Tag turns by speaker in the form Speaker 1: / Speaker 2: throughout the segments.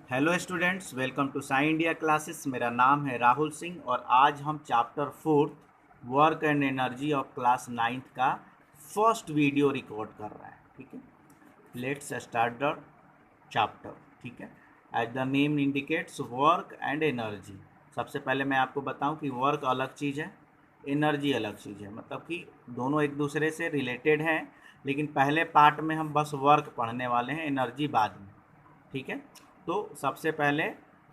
Speaker 1: Hello students, welcome to Sai India classes. मेरा नाम है राहुल सिंह और आज हम chapter 4 work and energy of class 9th का फर्स्ट वीडियो रिकॉर्ड कर रहे हैं। ठीक है, लेट्स स्टार्ट द चैप्टर। ठीक है, as the name indicates work and energy. सबसे पहले मैं आपको बताऊं कि वर्क अलग चीज़ है, एनर्जी अलग चीज़ है। मतलब कि दोनों एक दूसरे से रिलेटेड हैं, लेकिन पहले पार्ट में हम बस वर्क पढ़ने वाले हैं, एनर्जी बाद में। ठीक है, तो सबसे पहले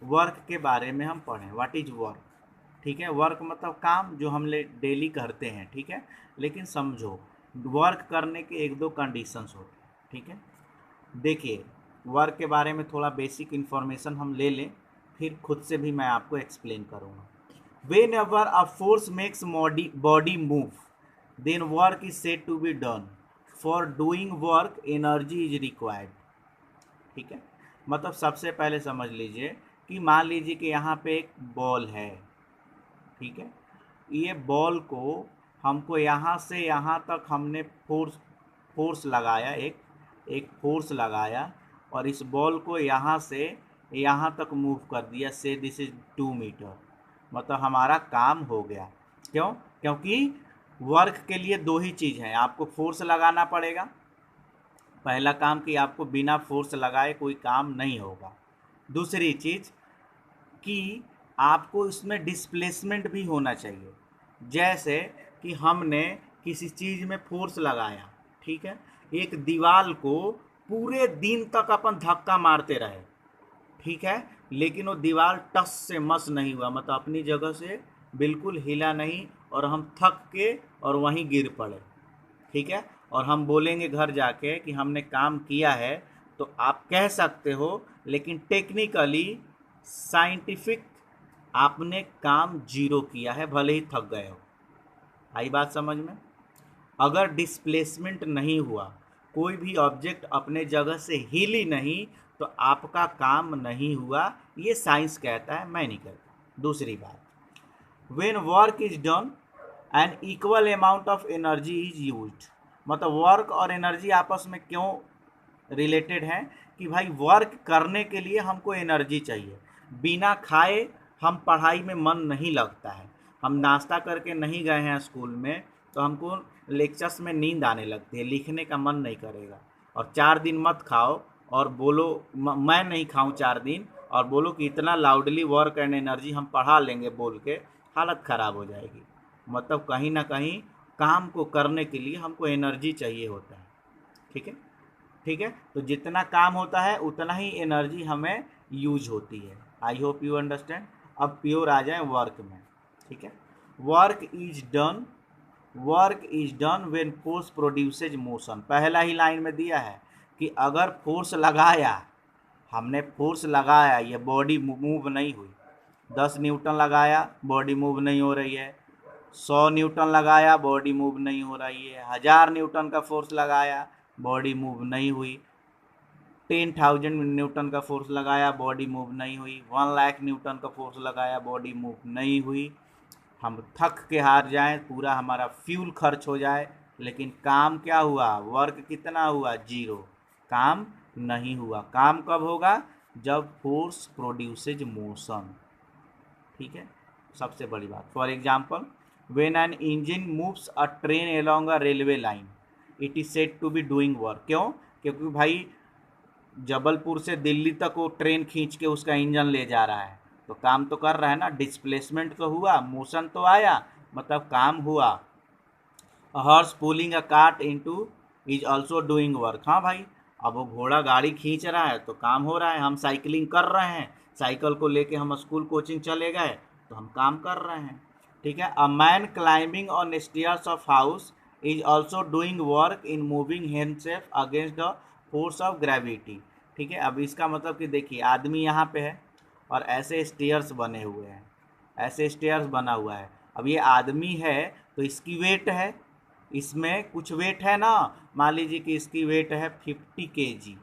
Speaker 1: वर्क के बारे में हम पढ़ें। What is work? ठीक है, वर्क मतलब काम जो हम डेली करते हैं। ठीक है, लेकिन समझो वर्क करने के एक दो कंडीशंस होते हैं। ठीक है, देखिए वर्क के बारे में थोड़ा बेसिक इन्फॉर्मेशन हम ले लें, फिर खुद से भी मैं आपको एक्सप्लेन करूँगा। Whenever a force makes body move, then work is said to be done. For doing work energy is required. ठीक है, मतलब सबसे पहले समझ लीजिए कि मान लीजिए कि यहाँ पे एक बॉल है। ठीक है, ये बॉल को हमको यहाँ से यहाँ तक हमने फोर्स फोर्स लगाया, एक एक फोर्स लगाया और इस बॉल को यहाँ से यहाँ तक मूव कर दिया। से दिस इज 2 मीटर। मतलब हमारा काम हो गया। क्यों? क्योंकि वर्क के लिए दो ही चीज़ हैं, आपको फोर्स लगाना पड़ेगा। पहला काम कि आपको बिना फोर्स लगाए कोई काम नहीं होगा। दूसरी चीज़ कि आपको इसमें डिस्प्लेसमेंट भी होना चाहिए। जैसे कि हमने किसी चीज़ में फोर्स लगाया, ठीक है, एक दीवार को पूरे दिन तक अपन धक्का मारते रहे, ठीक है, लेकिन वो दीवार टस से मस नहीं हुआ, मतलब अपनी जगह से बिल्कुल हिला नहीं और हम थक के और वहीं गिर पड़े। ठीक है, और हम बोलेंगे घर जाके कि हमने काम किया है, तो आप कह सकते हो, लेकिन टेक्निकली साइंटिफिक आपने काम जीरो किया है, भले ही थक गए हो। आई बात समझ में? अगर डिस्प्लेसमेंट नहीं हुआ, कोई भी ऑब्जेक्ट अपने जगह से हिली नहीं, तो आपका काम नहीं हुआ। ये साइंस कहता है, मैं नहीं कहता। दूसरी बात, when work is done an equal amount of energy is used। मतलब वर्क और एनर्जी आपस में क्यों रिलेटेड है कि भाई वर्क करने के लिए हमको एनर्जी चाहिए। बिना खाए हम पढ़ाई में मन नहीं लगता है। हम नाश्ता करके नहीं गए हैं स्कूल में, तो हमको लेक्चर्स में नींद आने लगती है, लिखने का मन नहीं करेगा। और 4 दिन मत खाओ और बोलो मैं नहीं खाऊं 4 दिन, और बोलो कि इतना लाउडली वर्क एंड एनर्जी हम पढ़ा लेंगे बोल के, हालत ख़राब हो जाएगी। मतलब कहीं ना कहीं काम को करने के लिए हमको एनर्जी चाहिए होता है। ठीक है, ठीक है, तो जितना काम होता है उतना ही एनर्जी हमें यूज होती है। I hope you understand. अब प्योर आ जाए वर्क में। ठीक है, work is done when force produces motion. पहला ही लाइन में दिया है कि अगर फोर्स लगाया, हमने फोर्स लगाया, ये बॉडी मूव नहीं हुई। 10 न्यूटन लगाया, बॉडी मूव नहीं हो रही है। 100 न्यूटन लगाया, बॉडी मूव नहीं हो रही है। 1000 न्यूटन का फोर्स लगाया, बॉडी मूव नहीं हुई। 10,000 न्यूटन का फोर्स लगाया, बॉडी मूव नहीं हुई। 1,00,000 न्यूटन का फोर्स लगाया, बॉडी मूव नहीं हुई। हम थक के हार जाएं, पूरा हमारा फ्यूल खर्च हो जाए, लेकिन काम क्या हुआ? वर्क कितना हुआ? जीरो। काम नहीं हुआ। काम कब होगा? जब फोर्स प्रोड्यूसेज मोशन। ठीक है, सबसे बड़ी बात, for example when an engine moves a train along a railway line, it is said to be doing work. क्यों? क्योंकि भाई जबलपुर से दिल्ली तक वो ट्रेन खींच के उसका इंजन ले जा रहा है, तो काम तो कर रहा है ना। डिस्प्लेसमेंट तो हुआ, मोशन तो आया, मतलब काम हुआ। Horse pulling a cart into is also doing work. हाँ भाई, अब वो घोड़ा गाड़ी खींच रहा है तो काम हो रहा है। हम साइकिलिंग कर रहे हैं, साइकिल को लेके हम स्कूल कोचिंग चले गए, तो हम काम कर रहे हैं। ठीक है, a man climbing on stairs of house is also doing work in moving himself against the force of gravity. ठीक है, अब इसका मतलब कि देखिए आदमी यहाँ पे है और ऐसे स्टेयर्स बने हुए हैं, ऐसे स्टेयर्स बना हुआ है। अब ये आदमी है तो इसकी वेट है, इसमें कुछ वेट है ना। मान लीजिए कि इसकी वेट है 50 kg।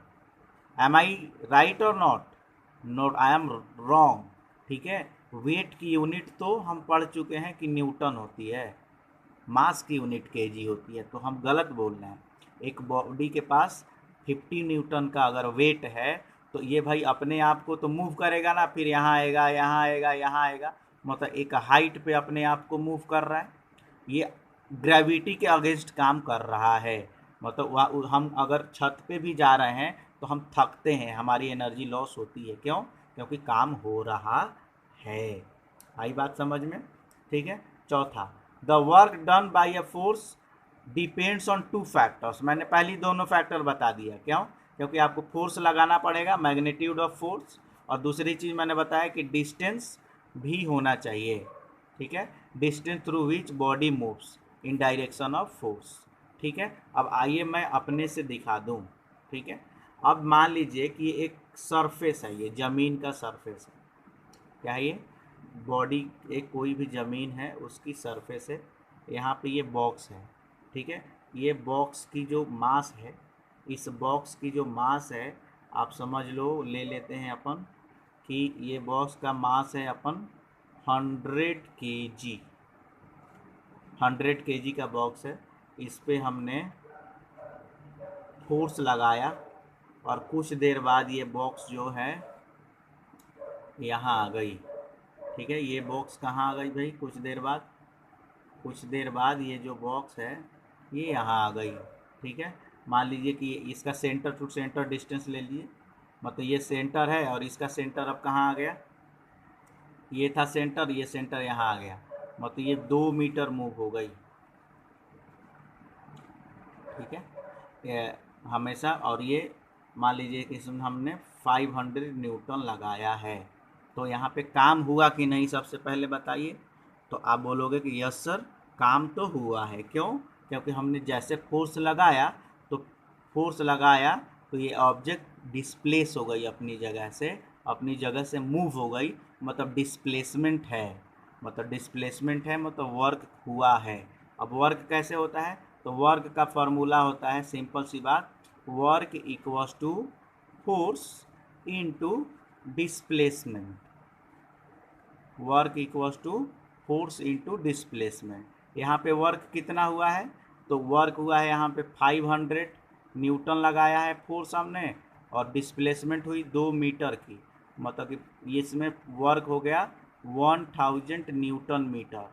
Speaker 1: एम आई राइट और not? Not, I am wrong. ठीक है, वेट की यूनिट तो हम पढ़ चुके हैं कि न्यूटन होती है, मास की यूनिट केजी होती है, तो हम गलत बोल रहे हैं। एक बॉडी के पास 50 न्यूटन का अगर वेट है, तो ये भाई अपने आप को तो मूव करेगा ना, फिर यहाँ आएगा, यहाँ आएगा, यहाँ आएगा, मतलब एक हाइट पे अपने आप को मूव कर रहा है। ये ग्रेविटी के अगेंस्ट काम कर रहा है। मतलब हम अगर छत पे भी जा रहे हैं तो हम थकते हैं, हमारी एनर्जी लॉस होती है। क्यों? क्योंकि काम हो रहा है। आई बात समझ में? ठीक है। चौथा, the work done by a force depends on two factors. मैंने पहले दोनों फैक्टर बता दिया। क्यों? क्योंकि आपको फोर्स लगाना पड़ेगा, मैग्नीट्यूड ऑफ फोर्स, और दूसरी चीज़ मैंने बताया कि डिस्टेंस भी होना चाहिए। ठीक है, distance through which body moves in direction of force. ठीक है, अब आइए मैं अपने से दिखा दूं। ठीक है, अब मान लीजिए कि ये एक सरफेस है, ये ज़मीन का सरफेस है। क्या है ये? बॉडी, एक कोई भी ज़मीन है उसकी सरफेस है। यहाँ पे ये बॉक्स है। ठीक है, ये बॉक्स की जो मास है, इस बॉक्स की जो मास है, आप समझ लो, ले लेते हैं अपन कि ये बॉक्स का मास है अपन 100 kg। 100 kg का बॉक्स है। इस पे हमने फोर्स लगाया और कुछ देर बाद ये बॉक्स जो है यहाँ आ गई। ठीक है, ये बॉक्स कहाँ आ गई भाई? कुछ देर बाद ये जो बॉक्स है ये यहाँ आ गई। ठीक है, मान लीजिए कि इसका सेंटर टू सेंटर डिस्टेंस ले लिए, मतलब ये सेंटर है और इसका सेंटर अब कहाँ आ गया? ये था सेंटर, ये सेंटर यहाँ आ गया, मतलब ये 2 मीटर मूव हो गई। ठीक है, ये हमेशा, और ये मान लीजिए कि इसमें हमने 500 न्यूटन लगाया है। तो यहाँ पे काम हुआ कि नहीं, सबसे पहले बताइए। तो आप बोलोगे कि यस सर, काम तो हुआ है। क्यों? क्योंकि हमने जैसे फोर्स लगाया, तो ये ऑब्जेक्ट डिस्प्लेस हो गई अपनी जगह से मूव हो गई, मतलब डिस्प्लेसमेंट है। मतलब वर्क हुआ है। अब वर्क कैसे होता है? तो वर्क का फॉर्मूला होता है, सिंपल सी बात, work equals to force into displacement. Work equals to force into displacement. यहाँ पे वर्क कितना हुआ है? तो वर्क हुआ है यहाँ पे 500 न्यूटन लगाया है फोर्स हमने, और डिस्प्लेसमेंट हुई 2 मीटर की, मतलब कि इसमें वर्क हो गया 1000 न्यूटन मीटर।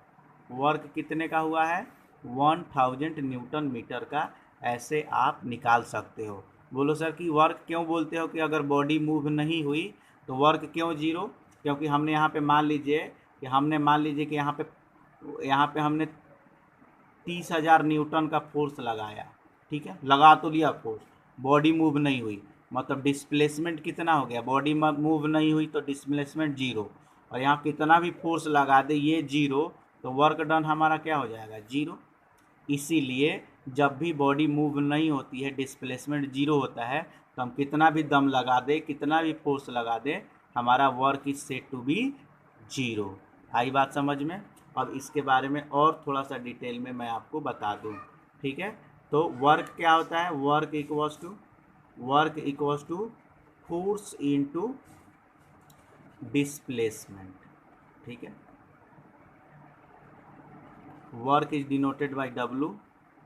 Speaker 1: वर्क कितने का हुआ है? 1000 न्यूटन मीटर का। ऐसे आप निकाल सकते हो। बोलो सर कि वर्क क्यों बोलते हो कि अगर बॉडी मूव नहीं हुई तो वर्क क्यों जीरो? क्योंकि हमने यहाँ पे मान लीजिए कि यहाँ पे हमने 30,000 न्यूटन का फोर्स लगाया। ठीक है, लगा तो लिया फोर्स, बॉडी मूव नहीं हुई, मतलब डिस्प्लेसमेंट कितना हो गया? बॉडी मूव नहीं हुई तो डिस्प्लेसमेंट जीरो, और यहाँ कितना भी फोर्स लगा दे ये जीरो, तो वर्क डन हमारा क्या हो जाएगा? जीरो। इसीलिए जब भी बॉडी मूव नहीं होती है, डिस्प्लेसमेंट जीरो होता है, तो हम कितना भी दम लगा दे, कितना भी फोर्स लगा दे, हमारा work is set to be zero. आई बात समझ में? अब इसके बारे में और थोड़ा सा डिटेल में मैं आपको बता दूं। ठीक है, तो वर्क क्या होता है? Work equals to force into displacement. ठीक है, work is denoted by W,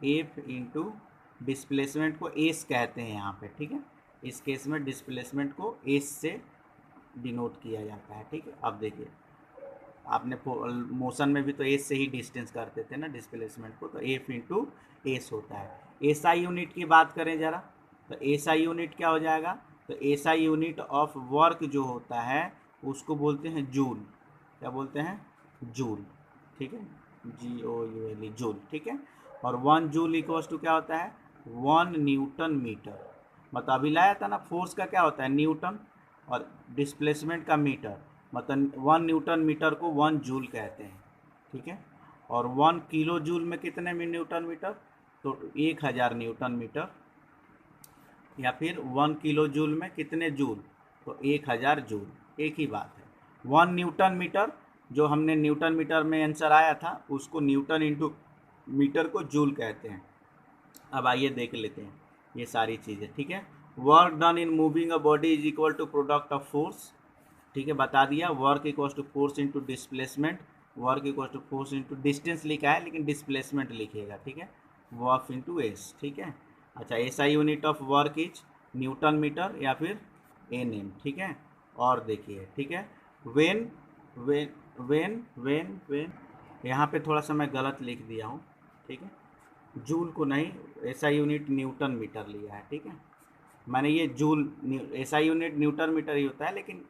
Speaker 1: F into displacement को एस कहते हैं यहाँ पे। ठीक है, इस केस में डिस्प्लेसमेंट को एस से डिनोट किया जाता है। ठीक है, अब देखिए, आपने मोशन में भी तो एस से ही डिस्टेंस करते थे ना डिस्प्लेसमेंट को, तो एफ इंटू एस होता है। एसआई यूनिट की बात करें ज़रा, तो एसआई यूनिट क्या हो जाएगा? तो एसआई यूनिट ऑफ वर्क जो होता है उसको बोलते हैं जूल। क्या बोलते हैं? जूल। ठीक है, GOUL, जूल। ठीक है, और 1 जूल इक्वल्स टू क्या होता है? 1 न्यूटन मीटर। मतलब अभी लाया था ना, फोर्स का क्या होता है? न्यूटन, और डिस्प्लेसमेंट का मीटर, मतलब 1 न्यूटन मीटर को 1 जूल कहते हैं। ठीक है, और 1 किलो जूल में कितने में न्यूटन मीटर? तो 1000 न्यूटन मीटर, या फिर 1 किलो जूल में कितने जूल? तो 1000 जूल, एक ही बात है। 1 न्यूटन मीटर, जो हमने न्यूटन मीटर में आंसर आया था, उसको न्यूटन इंटू मीटर को जूल कहते हैं। अब आइए देख लेते हैं ये सारी चीज़ें। ठीक है, work done in moving a body is equal to product of force. ठीक है, बता दिया। Work equals to force into displacement, work equals to force into distance लिखा है लेकिन डिस्प्लेसमेंट लिखिएगा। ठीक है, वर्क इंटू एस। ठीक है, अच्छा, SI unit of work is newton metre या फिर NM, ठीक है। और देखिए, ठीक है, when when when when when यहाँ पे थोड़ा सा मैं गलत लिख दिया हूँ, ठीक है, जूल को नहीं, SI यूनिट न्यूटन मीटर लिया है, ठीक है। मैंने ये joule, SI unit newton metre ही होता है, लेकिन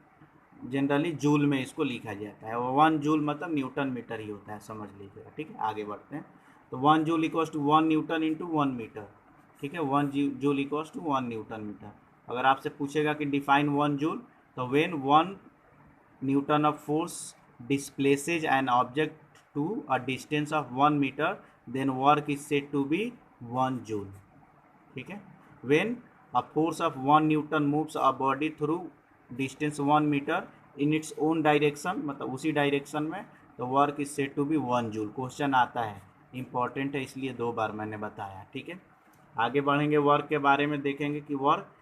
Speaker 1: जनरली जूल में इसको लिखा जाता है। 1 जूल मतलब न्यूटन मीटर ही होता है, समझ लीजिएगा, ठीक है। आगे बढ़ते हैं। तो 1 joule equals to 1 newton into 1 metre, ठीक है। 1 joule equals to 1 newton metre. अगर आपसे पूछेगा कि डिफाइन 1 जूल, तो when 1 newton of force displaces an object to a distance of 1 metre, then work is said to be 1 joule, ठीक है। When a force of 1 newton moves a body through distance 1 metre in its own direction, मतलब उसी direction में, तो work is said to be 1 joule. Question आता है, important है, इसलिए 2 बार मैंने बताया, ठीक है। आगे बढ़ेंगे, वर्क के बारे में देखेंगे कि वर्क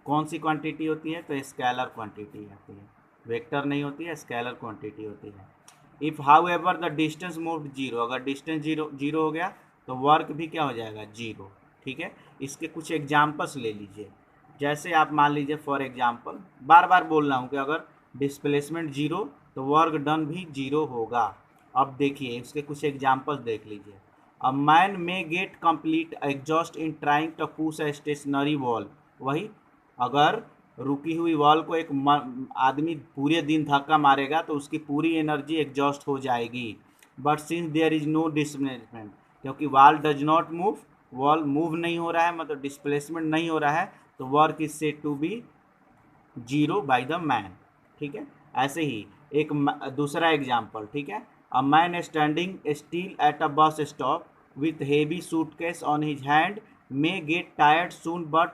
Speaker 1: कौन सी क्वांटिटी होती है, तो स्केलर क्वांटिटी होती है, वेक्टर नहीं होती है, स्केलर क्वांटिटी होती है। If how ever the distance moved zero, अगर डिस्टेंस जीरो जीरो हो गया तो वर्क भी क्या हो जाएगा, जीरो, ठीक है। इसके कुछ एग्जाम्पल्स ले लीजिए। जैसे आप मान लीजिए, फॉर एग्जाम्पल, बार बार बोल रहा हूँ कि अगर डिस्प्लेसमेंट जीरो तो वर्क डन भी जीरो होगा। अब देखिए, इसके कुछ एग्जाम्पल्स देख लीजिए। A man may get complete exhaust in trying to push a stationary wall, वही, अगर रुकी हुई वॉल को एक आदमी पूरे दिन धक्का मारेगा तो उसकी पूरी एनर्जी एग्जॉस्ट हो जाएगी। But since there is no displacement, क्योंकि wall does not move, wall move नहीं हो रहा है, मतलब डिस्प्लेसमेंट नहीं हो रहा है, तो work is said to be zero by the man, ठीक है। ऐसे ही एक दूसरा एग्जाम्पल, ठीक है। A man standing still at a bus stop with heavy suitcase on his hand may get tired soon, but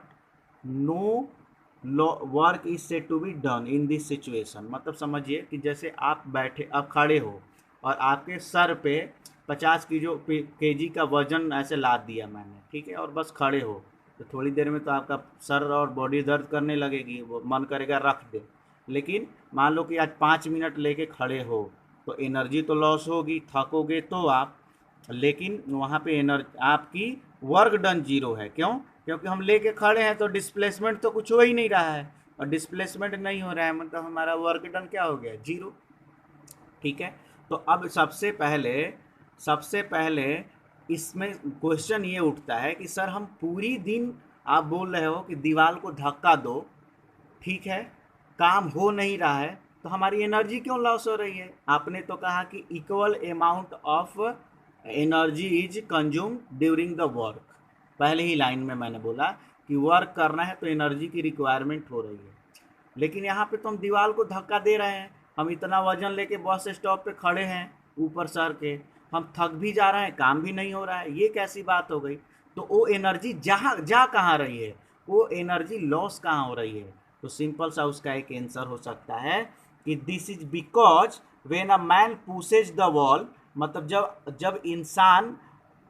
Speaker 1: no work is said to be done in this situation. मतलब समझिए कि जैसे आप बैठे, आप खड़े हो और आपके सर पे 50 kg का वजन ऐसे लाद दिया मैंने, ठीक है, और बस खड़े हो, तो थोड़ी देर में तो आपका सर और बॉडी दर्द करने लगेगी, वो मन करेगा रख दे। लेकिन मान लो कि आज 5 मिनट लेके खड़े हो, तो एनर्जी तो लॉस होगी, थकोगे तो आप, लेकिन वहाँ पे एनर्जी आपकी वर्क डन जीरो है। क्यों? क्योंकि हम लेके खड़े हैं तो डिस्प्लेसमेंट तो कुछ हो ही नहीं रहा है, और डिस्प्लेसमेंट नहीं हो रहा है मतलब हमारा वर्क डन क्या हो गया, जीरो, ठीक है। तो अब सबसे पहले इसमें क्वेश्चन ये उठता है कि सर हम पूरी दिन, आप बोल रहे हो कि दीवार को धक्का दो, ठीक है, काम हो नहीं रहा है, तो हमारी एनर्जी क्यों लॉस हो रही है? आपने तो कहा कि equal amount of energy is consume during the work. पहले ही लाइन में मैंने बोला कि वर्क करना है तो एनर्जी की रिक्वायरमेंट हो रही है, लेकिन यहाँ पे तो हम दीवार को धक्का दे रहे हैं, हम इतना वजन लेके बस स्टॉप पे खड़े हैं ऊपर सर के, हम थक भी जा रहे हैं, काम भी नहीं हो रहा है, ये कैसी बात हो गई? तो वो एनर्जी जहाँ जा कहाँ रही है, वो एनर्जी लॉस कहाँ हो रही है? तो सिंपल सा उसका एक आंसर हो सकता है कि this is because when a man pushes the wall, मतलब जब जब इंसान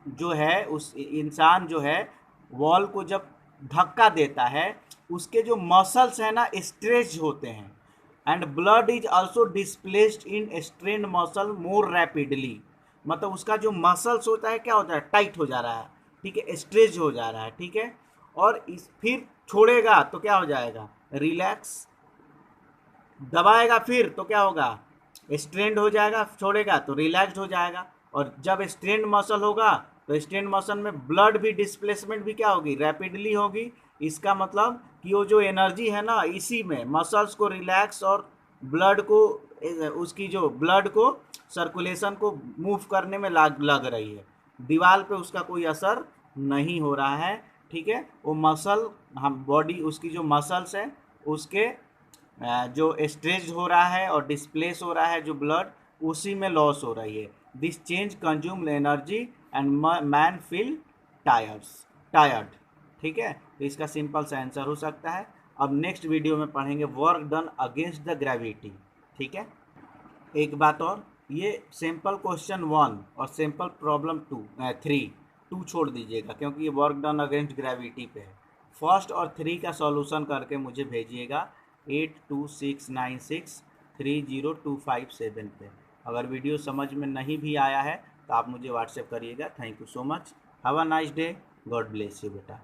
Speaker 1: जो है, उस इंसान जो है वॉल को जब धक्का देता है, उसके जो मसल्स हैं ना स्ट्रेच होते हैं, and blood is also displaced in strain muscle more rapidly, मतलब उसका जो मसल्स होता है क्या होता है, टाइट हो जा रहा है, ठीक है, स्ट्रेच हो जा रहा है, ठीक है। और इस फिर छोड़ेगा तो क्या हो जाएगा, रिलैक्स, दबाएगा फिर तो क्या होगा, स्ट्रेंड हो जाएगा, छोड़ेगा तो रिलैक्स्ड हो जाएगा। और जब स्ट्रेंड मसल होगा तो स्ट्रेंड मसल में ब्लड भी डिस्प्लेसमेंट भी क्या होगी, रैपिडली होगी। इसका मतलब कि वो जो एनर्जी है ना, इसी में मसल्स को रिलैक्स और ब्लड को, उसकी जो ब्लड को सर्कुलेशन को मूव करने में लग रही है, दीवार पे उसका कोई असर नहीं हो रहा है, ठीक है। वो मसल, हम बॉडी, उसकी जो मसल्स है उसके जो स्ट्रेच हो रहा है और डिस्प्लेस हो रहा है जो ब्लड, उसी में लॉस हो रही है। This change consume energy and man feel tired, ठीक है। तो इसका सिंपल सा आंसर हो सकता है। अब नेक्स्ट वीडियो में पढ़ेंगे work done against the gravity, ठीक है। एक बात और, ये सिंपल क्वेश्चन 1 और सिंपल प्रॉब्लम 2 छोड़ दीजिएगा, क्योंकि ये वर्क डन अगेंस्ट ग्रेविटी पे है। फर्स्ट और 3 का सॉल्यूशन करके मुझे भेजिएगा 8269630257 पे। अगर वीडियो समझ में नहीं भी आया है तो आप मुझे व्हाट्सएप करिएगा। Thank you so much, have a nice day, God bless you बेटा।